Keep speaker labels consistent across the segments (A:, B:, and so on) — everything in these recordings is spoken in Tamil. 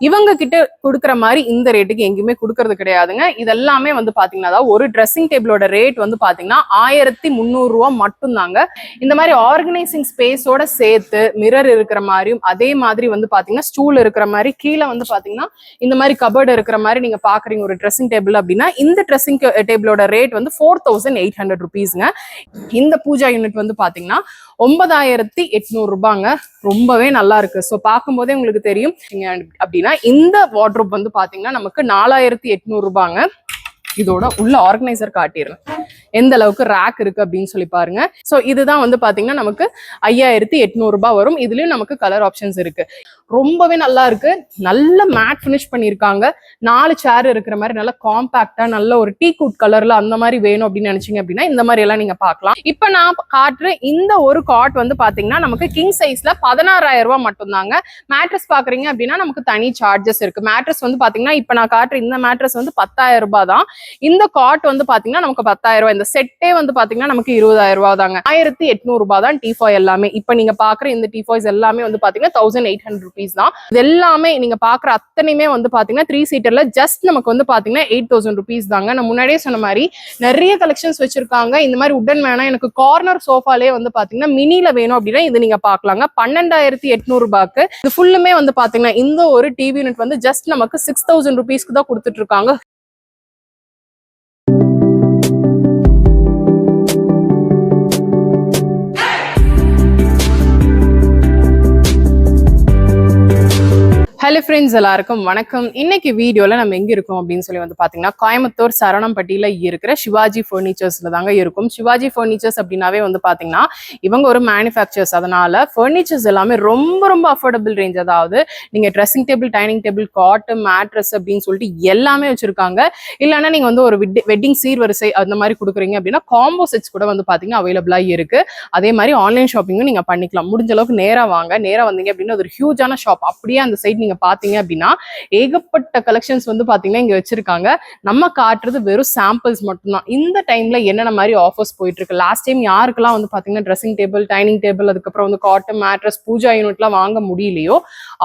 A: இவங்க கிட்ட கொடுக்குற மாதிரி இந்த ரேட்டுக்கு எங்கேயுமே கொடுக்கறது கிடையாதுங்க. இதெல்லாமே வந்து பாத்தீங்கன்னா ஒரு ட்ரெஸ்ஸிங் டேபிளோட ரேட் வந்து பாத்தீங்கன்னா 1300 ரூபா மட்டும் தாங்க. இந்த மாதிரி ஆர்கனைசிங் ஸ்பேஸோட சேர்த்து மிரர் இருக்கிற மாதிரியும் அதே மாதிரி வந்து பாத்தீங்கன்னா ஸ்டூல் இருக்கிற மாதிரி கீழே வந்து பாத்தீங்கன்னா இந்த மாதிரி கபர்டு இருக்கிற மாதிரி நீங்க பாக்குறீங்க ஒரு ட்ரெஸ்ஸிங் டேபிள் அப்படின்னா இந்த ட்ரெஸ்ஸிங் டேபிளோட ரேட் வந்து 4800 ருபீஸ்ங்க. இந்த பூஜா யூனிட் வந்து பாத்தீங்கன்னா 9800 ரூபாங்க. ரொம்பவே நல்லா இருக்கு. ஸோ பார்க்கும்போதே உங்களுக்கு தெரியும் அப்படின்னா இந்த வார்ட்ரோப் வந்து பாத்தீங்கன்னா நமக்கு 4800 ரூபாங்க. இதோட உள்ள ஆர்கனைசர் காட்டிடுறேன் எந்த அளவுக்கு ரேக் இருக்கு அப்படின்னு சொல்லி பாருங்க. ஸோ இதுதான் வந்து பாத்தீங்கன்னா நமக்கு 5800 ரூபாய் வரும். இதுலயும் நமக்கு கலர் ஆப்ஷன்ஸ் இருக்கு. ரொம்பவே நல்லா இருக்கு. நல்ல மேட் ஃபினிஷ் பண்ணியிருக்காங்க. 4 சேர் இருக்கிற மாதிரி நல்ல காம்பாக்டா நல்ல ஒரு டீ குட் கலர்ல அந்த மாதிரி வேணும் அப்படின்னு நினைச்சீங்க அப்படின்னா இந்த மாதிரி எல்லாம் நீங்க பார்க்கலாம். இப்ப நான் காட்டுற இந்த ஒரு காட் வந்து பாத்தீங்கன்னா நமக்கு கிங் சைஸ்ல 16000 ரூபாய் மட்டும் தாங்க. மேட்ரஸ் பாக்குறீங்க அப்படின்னா நமக்கு தனி சார்ஜஸ் இருக்கு. மேட்ரஸ் வந்து பாத்தீங்கன்னா இப்ப நான் காட்டுற இந்த மேட்ரஸ் வந்து 10000 ரூபாய் தான். இந்த காட் வந்து பாத்தீங்கன்னா நமக்கு 10000 ரூபாய். இந்த செட்டே வந்து பாத்தீங்கன்னா நமக்கு 20000 ரூபாய் தாங்க. 1800 ரூபாய் தான் டீஃபாய் எல்லாமே. இப்ப நீங்க பாக்குற இந்த டீஃபாய்ஸ் எல்லாமே வந்து பாத்தீங்கன்னா 1800 ருபீஸ் தான். இது எல்லாமே நீங்க பாக்குற அத்தனையுமே வந்து பாத்தீங்கன்னா 3 சீட்டர்ல ஜஸ்ட் நமக்கு வந்து பாத்தீங்கன்னா 8000 ருபீஸ் தாங்க. நான் முன்னாடியே சொன்ன மாதிரி நிறைய கலெக்ஷன்ஸ் வச்சிருக்காங்க. இந்த மாதிரி உடன் வேணா எனக்கு கார்னர் சோஃபாலே வந்து பாத்தீங்கன்னா மினில வேணும் அப்படின்னா இது நீங்க பாக்கலாங்க. 12800 ரூபாய்க்கு இது ஃபுல்லுமே வந்து பாத்தீங்கன்னா இந்த ஒரு டிவி யூனிட் வந்து ஜஸ்ட் நமக்கு 6000 ருபீஸ்க்கு தான் கொடுத்துட்டு இருக்காங்க. ஹலோ ஃப்ரெண்ட்ஸ், எல்லாருக்கும் வணக்கம். இன்னைக்கு வீடியோல நம்ம எங்க இருக்கோம் அப்படின்னு சொல்லி வந்து பாத்தீங்கன்னா கோயம்புத்தூர் சரவணம்பட்டியில இருக்கிற சிவாஜி பர்னிச்சர்ஸ்ல தாங்க இருக்கும். சிவாஜி பர்னிச்சர்ஸ் அப்படின்னாவே வந்து பாத்தீங்கன்னா இவங்க ஒரு மேனுஃபேக்சர்ஸ். அதனால பர்னிச்சர்ஸ் எல்லாமே ரொம்ப ரொம்ப அஃபோர்டபுள் ரேஞ்ச். அதாவது நீங்க dressing table, dining table, cot, mattress அப்படின்னு சொல்லிட்டு எல்லாமே வச்சிருக்காங்க. இல்லைன்னா நீங்க வந்து ஒரு வெட்டிங் சீர்வரிசை அந்த மாதிரி கொடுக்குறீங்க அப்படின்னா காம்போ செட்ஸ் கூட வந்து பாத்தீங்கன்னா அவைலபிளா இருக்கு. அதே மாதிரி ஆன்லைன் ஷாப்பிங்கும் நீங்க பண்ணிக்கலாம். முடிஞ்ச அளவுக்கு நேரா வாங்க. நேரா வந்தீங்க அப்படின்னா ஒரு ஹியூஜான ஷாப். அப்படியே அந்த சைட் நீங்க பாத்தீங்க அப்படின்னா ஏகப்பட்ட கலெக்ஷன்ஸ் வந்து பாத்தீங்கன்னா இங்க வச்சிருக்காங்க. நம்ம காட்டுறது வெறும் சாம்பிள்ஸ் மட்டும்தான். இந்த டைம்ல என்னென்ன மாதிரி ஆஃபர்ஸ் போயிட்டு இருக்கு, லாஸ்ட் டைம் யாருக்கெல்லாம் வந்து பாத்தீங்கன்னா ட்ரெஸ்ஸிங் டேபிள், டைனிங் டேபிள், அதுக்கப்புறம் வந்து காட்டன், மேட்ரஸ், பூஜா யூனிட்லாம் வாங்க முடியலையோ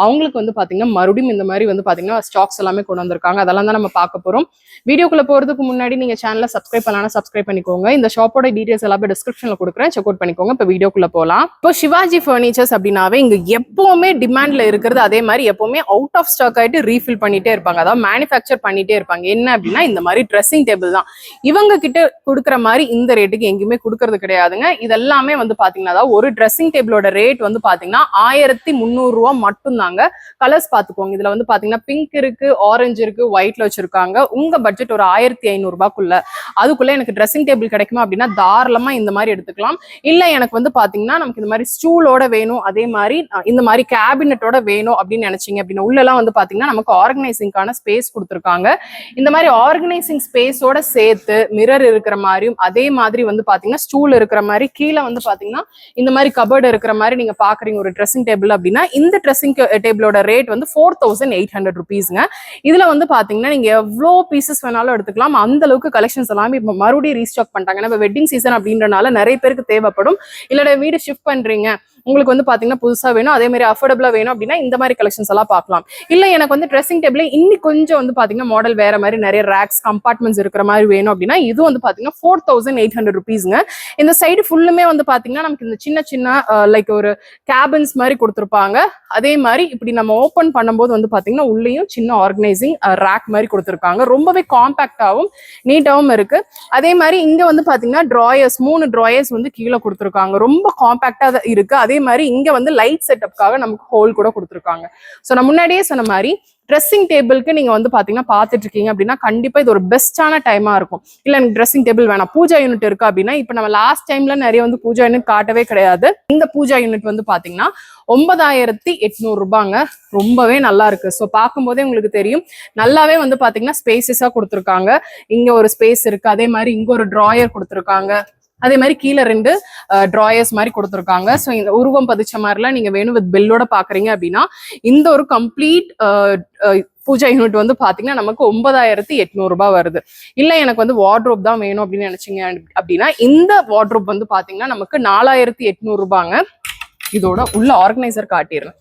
A: அவங்களுக்கு வந்து பாத்தீங்கன்னா மறுபடியும் இந்த மாதிரி வந்து பாத்தீங்கன்னா ஸ்டாக்ஸ் எல்லாமே கொண்டு வந்திருக்காங்க. அதெல்லாம் தான் நம்ம பார்க்க போறோம். வீடியோக்குள்ள போறதுக்கு முன்னாடி நீங்க சேனலை சப்ஸ்கிரைப் பண்ணலாம், சப்ஸ்கிரைப் பண்ணிக்கோங்க. இந்த ஷாப்போட டீடைல்ஸ் எல்லாமே டிஸ்கிரிப்ஷன்ல கொடுக்குறேன், செக் அவுட் பண்ணிக்கோங்க. இப்போ வீடியோக்குள்ள போலாம். இப்போ சிவாஜி பர்னிச்சர்ஸ் அப்படின்னாவே இங்க எப்பவுமே டிமாண்ட்ல இருக்கிறது, அதே மாதிரி எப்பவுமே அவுட் ஆஃப் ஸ்டாக் ஆயிட்டு ரீஃபில் பண்ணிட்டே இருப்பாங்க. அதாவது மேனுஃபேக்சர் பண்ணிட்டே இருப்பாங்க. என்ன அப்படின்னா இந்த மாதிரி ட்ரெஸ்ஸிங் டேபிள் தான். இவங்க கிட்ட கொடுக்குற மாதிரி இந்த ரேட்டுக்கு எங்கேயுமே கொடுக்கறது கிடையாதுங்க. இதெல்லாமே வந்து பாத்தீங்கன்னா ஒரு ட்ரெஸ்ஸிங் டேபிளோட ரேட் வந்து பாத்தீங்கன்னா 1300 ரூபாய் மட்டும் தாங்க. கலர்ஸ் பாத்துக்கோங்க. இதுல வந்து பாத்தீங்கன்னா பிங்க் இருக்கு, ஆரஞ்சு இருக்கு, ஒயிட்ல வச்சிருக்காங்க. உங்க பட்ஜெட் ஒரு 1500 ரூபாய்க்குள்ள, அதுக்குள்ள எனக்கு ட்ரெஸ்ஸிங் டேபிள் கிடைக்குமா அப்படின்னா தாராளமா இந்த மாதிரி எடுத்துக்கலாம். இல்ல எனக்கு வந்து பாத்தீங்கன்னா நமக்கு இந்த மாதிரி ஸ்டூலோட வேணும், அதே மாதிரி இந்த மாதிரி கேபினட்டோட வேணும் அப்படின்னு நினைச்சீங்க அப்படின்னா உள்ளெல்லாம் வந்து பாத்தீங்கன்னா நமக்கு ஆர்கனைசிங்கான ஸ்பேஸ் கொடுத்துருக்காங்க. இந்த மாதிரி ஆர்கனைசிங் ஸ்பேஸோட சேர்த்து மிரர் இருக்கிற மாதிரியும் அதே மாதிரி வந்து பாத்தீங்கன்னா ஸ்டூல் இருக்கிற மாதிரி கீழே வந்து பாத்தீங்கன்னா இந்த மாதிரி கபர்டு இருக்கிற மாதிரி நீங்க பாக்குறீங்க ஒரு ட்ரெஸ்ஸிங் டேபிள் அப்படின்னா இந்த ட்ரெஸ்ஸிங் டேபிளோட ரேட் வந்து 4800 ருபீஸ்ங்க. இதுல வந்து பாத்தீங்கன்னா நீங்க எவ்வளோ பீசஸ் வேணாலும் எடுத்துக்கலாம். அந்த அளவுக்கு கலெக்ஷன்ஸ் எல்லாமே இப்ப மறுபடியும் ரீஸ்டாக் பண்ணிட்டாங்க. நம்ம வெட்டிங் சீசன் அப்படின்றனால நிறைய பேருக்கு தேவைப்படும். இல்ல வீடு ஷிஃப்ட் பண்றீங்க, உங்களுக்கு வந்து பாத்தீங்கன்னா புதுசா வேணும், அதே மாதிரி அஃபோர்டபுளா வேணும் அப்படின்னா இந்த மாதிரி கலெக்ஷன்ஸ் எல்லாம் பார்க்கலாம். இல்ல எனக்கு வந்து ட்ரெஸ்ஸிங் டேபிள் இன்னும் கொஞ்சம் வந்து பாத்தீங்கன்னா மாடல் வேற மாதிரி நிறைய ரேக்ஸ், கம்பார்ட்மெண்ட்ஸ் இருக்கிற மாதிரி வேணும் அப்படின்னா இது வந்து பாத்தீங்கன்னா 4800 ருபீஸ்ங்க. இந்த சைடு ஃபுல்லுமே வந்து பாத்தீங்கன்னா நமக்கு இந்த சின்ன சின்ன லைக் ஒரு கேபின்ஸ் மாதிரி கொடுத்துருப்பாங்க. அதே மாதிரி இப்படி நம்ம ஓபன் பண்ணும்போது வந்து பாத்தீங்கன்னா உள்ளேயும் சின்ன ஆர்கனைசிங் ரேக் மாதிரி கொடுத்துருக்காங்க. ரொம்பவே காம்பாக்டாவும் நீட்டாவும் இருக்கு. அதே மாதிரி இங்க வந்து பாத்தீங்கன்னா டிராயர்ஸ், 3 டிராயர்ஸ் வந்து கீழே கொடுத்துருக்காங்க. ரொம்ப காம்பாக்டா இருக்கு. அதே மாதிரி இங்க வந்து லைட் செட்டப்காக நமக்கு ஹோல் கூட கொடுத்துருக்காங்க. ஸோ நான் முன்னாடியே சொன்ன மாதிரி ட்ரெஸ்ஸிங் டேபிளுக்கு நீங்க வந்து பாத்தீங்கன்னா பாத்துட்டு இருக்கீங்க அப்படின்னா கண்டிப்பா இது ஒரு பெஸ்டான டைமா இருக்கும். இல்ல எனக்கு ட்ரெஸ்ஸிங் டேபிள் வேணாம், பூஜா யூனிட் இருக்கு அப்படின்னா இப்ப நம்ம லாஸ்ட் டைம்ல நிறைய வந்து பூஜா யூனிட் காட்டவே கிடையாது. இந்த பூஜா யூனிட் வந்து பாத்தீங்கன்னா 9800 ரூபாங்க. ரொம்பவே நல்லா இருக்கு. ஸோ பார்க்கும்போதே உங்களுக்கு தெரியும் நல்லாவே வந்து பாத்தீங்கன்னா ஸ்பேசஸா கொடுத்துருக்காங்க. இங்க ஒரு ஸ்பேஸ் இருக்கு, அதே மாதிரி இங்க ஒரு டிராயர் கொடுத்துருக்காங்க, அதே மாதிரி கீழே 2 டிராயர்ஸ் மாதிரி கொடுத்துருக்காங்க. ஸோ இந்த உருவம் பதிச்ச மாதிரிலாம் நீங்க வேணும் வித் பெல்லோட பாக்குறீங்க அப்படின்னா இந்த ஒரு கம்ப்ளீட் பூஜா யூனிட் வந்து பாத்தீங்கன்னா நமக்கு 9800 ரூபாய் வருது. இல்ல எனக்கு வந்து வார்ட்ரோப் தான் வேணும் அப்படின்னு நினைச்சீங்க அப்படின்னா இந்த வார்ட்ரோப் வந்து பாத்தீங்கன்னா நமக்கு 4800 ரூபாங்க. இதோட உள்ள ஆர்கனைசர் காட்டிடுறேன்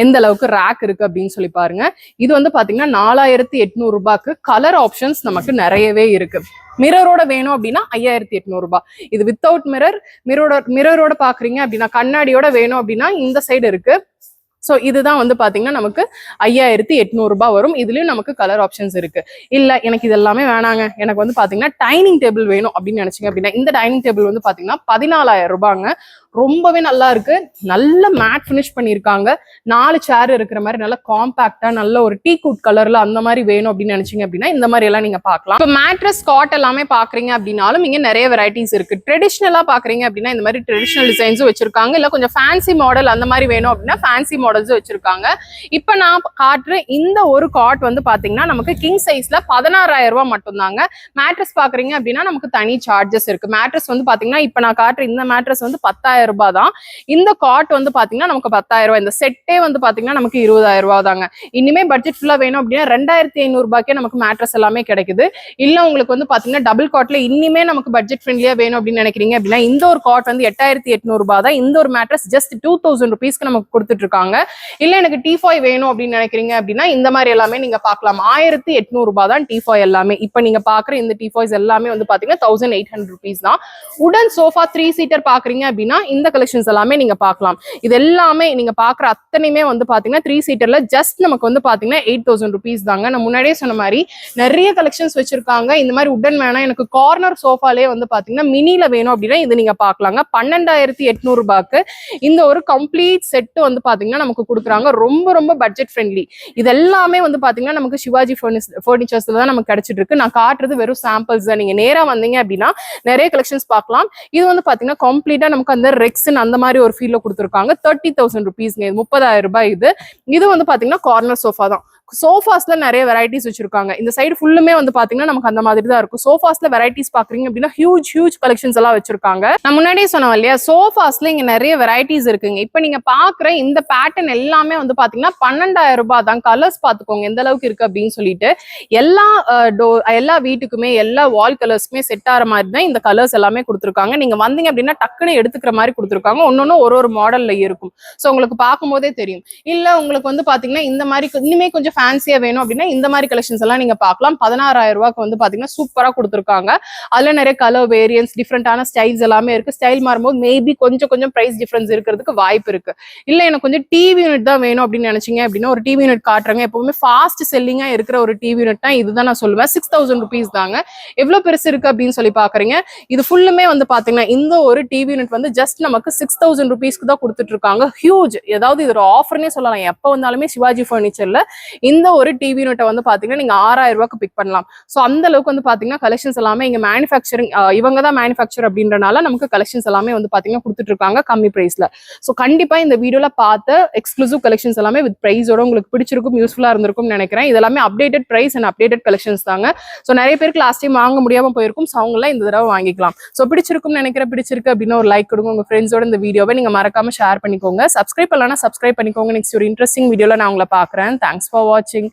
A: எந்த அளவுக்கு ரேக் இருக்கு அப்படின்னு சொல்லி பாருங்க. இது வந்து பாத்தீங்கன்னா 4800 ரூபாய்க்கு கலர் ஆப்ஷன்ஸ் நமக்கு நிறையவே இருக்கு. மிரரோட வேணும் அப்படின்னா 5800 ரூபாய். இது வித்தவுட் மிரரோட பாக்குறீங்க அப்படின்னா கண்ணாடியோட வேணும் அப்படின்னா இந்த சைடு இருக்கு. ஸோ இதுதான் வந்து பாத்தீங்கன்னா நமக்கு 5800 ரூபாய் வரும். இதுலயும் நமக்கு கலர் ஆப்ஷன்ஸ் இருக்கு. இல்ல எனக்கு இது எல்லாமே வேணாங்க, எனக்கு வந்து பாத்தீங்கன்னா டைனிங் டேபிள் வேணும் அப்படின்னு நினைச்சீங்க அப்படின்னா இந்த டைனிங் டேபிள் வந்து பாத்தீங்கன்னா 14000 ரூபாங்க. ரொம்பவே நல்லா இருக்கு. நல்ல மேட் ஃபினிஷ் பண்ணியிருக்காங்க. 4 சேர் இருக்கிற மாதிரி நல்ல காம்பாக்டா நல்ல ஒரு டீ குட் கலர்ல அந்த மாதிரி வேணும் அப்படின்னு நினைச்சீங்க அப்படின்னா இந்த மாதிரி எல்லாம் நீங்க பாக்கலாம். இப்போ மேட்ரஸ் காட் எல்லாமே பாக்குறீங்க அப்படின்னாலும் இங்க நிறைய வெரைட்டிஸ் இருக்கு. ட்ரெடிஷனலா பாக்குறீங்க அப்படின்னா இந்த மாதிரி ட்ரெடிஷனல் டிசைன்ஸும் வச்சிருக்காங்க. இல்ல கொஞ்சம் ஃபேன்சி மாடல் அந்த மாதிரி வேணும் அப்படின்னா ஃபேன்சி மாடல்ஸும் வச்சிருக்காங்க. இப்ப நான் காட்டுற இந்த ஒரு காட் வந்து பாத்தீங்கன்னா நமக்கு கிங் சைஸ்ல 16000 ரூபாய் மட்டும் தாங்க. மேட்ரஸ் பாக்குறீங்க அப்படின்னா நமக்கு தனி சார்ஜஸ் இருக்கு. மேட்ரஸ் வந்து பாத்தீங்கன்னா இப்ப நான் காட்டுற இந்த மேட்ரஸ் வந்து 10000 ரூபாய் தான். இந்த காட் வந்து பாத்தீங்கன்னா நமக்கு 10000 ரூபாய். இந்த செட்டே வந்து பாத்தீங்கன்னா நமக்கு 20000 ரூபாய் தாங்க. இனிமே பட்ஜெட் ஃபுல்லா வேணும் அப்படின்னா 2500 ரூபாய்க்கே நமக்கு மேட்ரஸ் எல்லாமே கிடைக்குது. இல்ல உங்களுக்கு வந்து பாத்தீங்கன்னா டபுள் காட்ல இனிமே நமக்கு பட்ஜெட் ஃப்ரெண்ட்லியா வேணும் அப்படின்னு நினைக்கிறீங்க அப்படின்னா இந்த ஒரு காட் வந்து 8800 ரூபாய் தான். இந்த ஒரு மேட்ரஸ் ஜஸ்ட் 2000 ருபீஸ்க்கு நமக்கு கொடுத்துட்டு இருக்காங்க. இல்ல எனக்கு T5 வேணும் அப்படின்னு நினைக்கிறீங்க அப்படின்னா இந்த மாதிரி எல்லாமே நீங்க பாக்கலாம். 1800 ரூபாய் தான் T5 எல்லாமே. இப்ப நீங்க பாக்குற இந்த T5s எல்லாமே வந்து பாத்தீங்கன்னா 1800 ருபீஸ் தான். உடன் சோஃபா 3 சீட்டர் பாக்குறீங்க அப்படின்னா இந்த கலெக்ஷன்ஸ் எல்லாமே நீங்க பார்க்கலாம். இது எல்லாமே நீங்க பாக்குற அத்தனையுமே வந்து பாத்தீங்கன்னா 3 சீட்டர்ல ஜஸ்ட் நமக்கு வந்து பாத்தீங்கன்னா 8000 ருபீஸ் தாங்க. நான் முன்னாடியே சொன்ன மாதிரி நிறைய கலெக்ஷன்ஸ் வச்சிருக்காங்க. இந்த மாதிரி உடன் வேணாம் எனக்கு கார்னர் சோஃபாலே வந்து பாத்தீங்கன்னா மினில வேணும் அப்படின்னா இது நீங்க பாக்கலாங்க. 12800 ரூபாய்க்கு இந்த ஒரு கம்ப்ளீட் செட் வந்து பாத்தீங்கன்னா நமக்கு கொடுக்குறாங்க. ரொம்ப ரொம்ப பட்ஜெட் ஃப்ரெண்ட்லி. இது எல்லாமே வந்து பாத்தீங்கன்னா நமக்கு சிவாஜி ஃபர்னிச்சர்ஸ்ல தான் நமக்கு கிடைச்சிட்டு இருக்கு. நான் காட்டுறது வெறும் சாம்பிள்ஸ் தான். நீங்க நேரா வந்தீங்க அப்படின்னா நிறைய கலெக்ஷன்ஸ் பார்க்கலாம். இது வந்து பாத்தீங்கன்னா கம்ப்ளீட்டா நமக்கு அந்த ரெக்ஸன் அந்த மாதிரி ஒரு ஃபீல்ல கொடுத்துருக்காங்க. 30,000 ருபீஸ்ங்க. 30,000 ரூபாய். இது வந்து பாத்தீங்கன்னா கார்னர் சோஃபா தான். சோஃபாஸ்ல நிறைய வெரைட்டிஸ் வச்சிருக்காங்க. இந்த சைடு ஃபுல்லுமே வந்து பாத்தீங்கன்னா நமக்கு அந்த மாதிரி தான் இருக்கும். சோஃபாஸ்ல வெரைட்டிஸ் பாக்குறீங்க அப்படின்னா ஹியூஜ் கலெக்ஷன்ஸ் எல்லாம் வச்சிருக்காங்க. நான் முன்னாடியே சொன்னோம் இல்லையா சோஃபாஸ்ல இங்க நிறைய வெரைட்டிஸ் இருக்குங்க. இப்ப நீங்க பாக்குற இந்த பேட்டர்ன் எல்லாமே வந்து பாத்தீங்கன்னா 12000 ரூபாய் தான். கலர்ஸ் பாத்துக்கோங்க எந்த அளவுக்கு இருக்கு அப்படின்னு சொல்லிட்டு. எல்லா வீட்டுக்குமே எல்லா வால் கலர்ஸ்க்குமே செட் ஆகிற மாதிரி தான் இந்த கலர்ஸ் எல்லாமே கொடுத்துருக்காங்க. நீங்க வந்தீங்க அப்படின்னா டக்குன்னு எடுத்துக்கிற மாதிரி கொடுத்துருக்காங்க. ஒன்னொன்னு ஒரு மாடல்ல இருக்கும். ஸோ உங்களுக்கு பார்க்கும் போதே தெரியும். இல்ல உங்களுக்கு வந்து பாத்தீங்கன்னா இந்த மாதிரி இனிமே கொஞ்சம் ஃபேன்சியா வேணும் அப்படின்னா இந்த மாதிரி கலெக்ஷன்ஸ் எல்லாம் நீங்க பார்க்கலாம். 16000 ரூபாய்க்கு வந்து பாத்தீங்கன்னா சூப்பரா கொடுத்துருக்காங்க. அதுல நிறைய கலர் வேரியன்ஸ் டிஃப்ரெண்டான ஸ்டைல்ஸ் எல்லாமே இருக்கு. ஸ்டைல் மாறும்போது மேபி கொஞ்சம் பிரைஸ் டிஃபரன்ஸ் இருக்கிறதுக்கு வாய்ப்பு இருக்கு. இல்ல எனக்கு கொஞ்சம் டிவி யூனிட் தான் வேணும் அப்படின்னு நினைச்சீங்க அப்படின்னா ஒரு டிவி யூனிட் காட்டுறாங்க. எப்பவுமே ஃபாஸ்ட் செல்லிங்கா இருக்கிற ஒரு டிவி யூனிட்னா இதுதான் நான் சொல்லுவேன். 6000 ருபீஸ் தாங்க. எவ்வளவு பெருசு இருக்கு அப்படின்னு சொல்லி பாக்குறீங்க. இது ஃபுல்லுமே வந்து பாத்தீங்கன்னா இந்த ஒரு டிவி யூனிட் வந்து ஜஸ்ட் நமக்கு 6000 ருபீஸ்க்கு தான் கொடுத்துட்டு இருக்காங்க. ஹியூஜ். ஏதாவது இது ஒரு ஆஃபர்னே சொல்லலாம். எப்ப வந்தாலுமே சிவாஜி ஃபர்னிச்சர்ல இந்த ஒரு டிவி யூனிட்டை வந்து பாத்தீங்கன்னா நீங்க 6000 ரூபாய்க்கு பிக் பண்ணலாம். ஸோ அந்த அளவுக்கு வந்து பாத்தீங்கன்னா கலெக்ஷன்ஸ் எல்லாமே இங்க மேனுஃபேக்சரிங் இவங்க தான் மேனுஃபேக்சர் அப்படின்றனால நமக்கு கலெக்ஷன்ஸ் எல்லாமே வந்து பாத்தீங்கன்னா கொடுத்துட்டு இருக்காங்க கம்மி பிரைஸ்ல. ஸோ கண்டிப்பா இந்த வீடியோல பார்த்த எக்ஸ்க்ளூசிவ் கலெக்ஷன்ஸ் எல்லாமே வித் பிரைஸோட உங்களுக்கு பிடிச்சிருக்கும் யூஸ்ஃபுல்லா இருந்திருக்கும் நினைக்கிறேன். இதெல்லாமே updated price and updated collections தாங்க. ஸோ நிறைய பேருக்கு லாஸ்ட் டைம் வாங்க முடியாம போயிருக்கும். ஸோ அவங்களாம் இந்த தடவை வாங்கிக்கலாம். ஸோ பிடிச்சிருக்கு அப்படின்னா ஒரு லைக் கொடுங்க. உங்க ஃப்ரெண்ட்ஸோட இந்த வீடியோவை நீங்க மறக்காம ஷேர் பண்ணிக்கோங்க. சப்ஸ்கிரைப் பண்ணலாம் சப்ஸ்கிரைப் பண்ணிக்கோங்க. நெக்ஸ்ட் ஒரு இன்ட்ரெஸ்டிங் வீடியோல நான் உங்களை பாக்குறேன். தேங்க்ஸ் ஃபார் வாட்சிங்.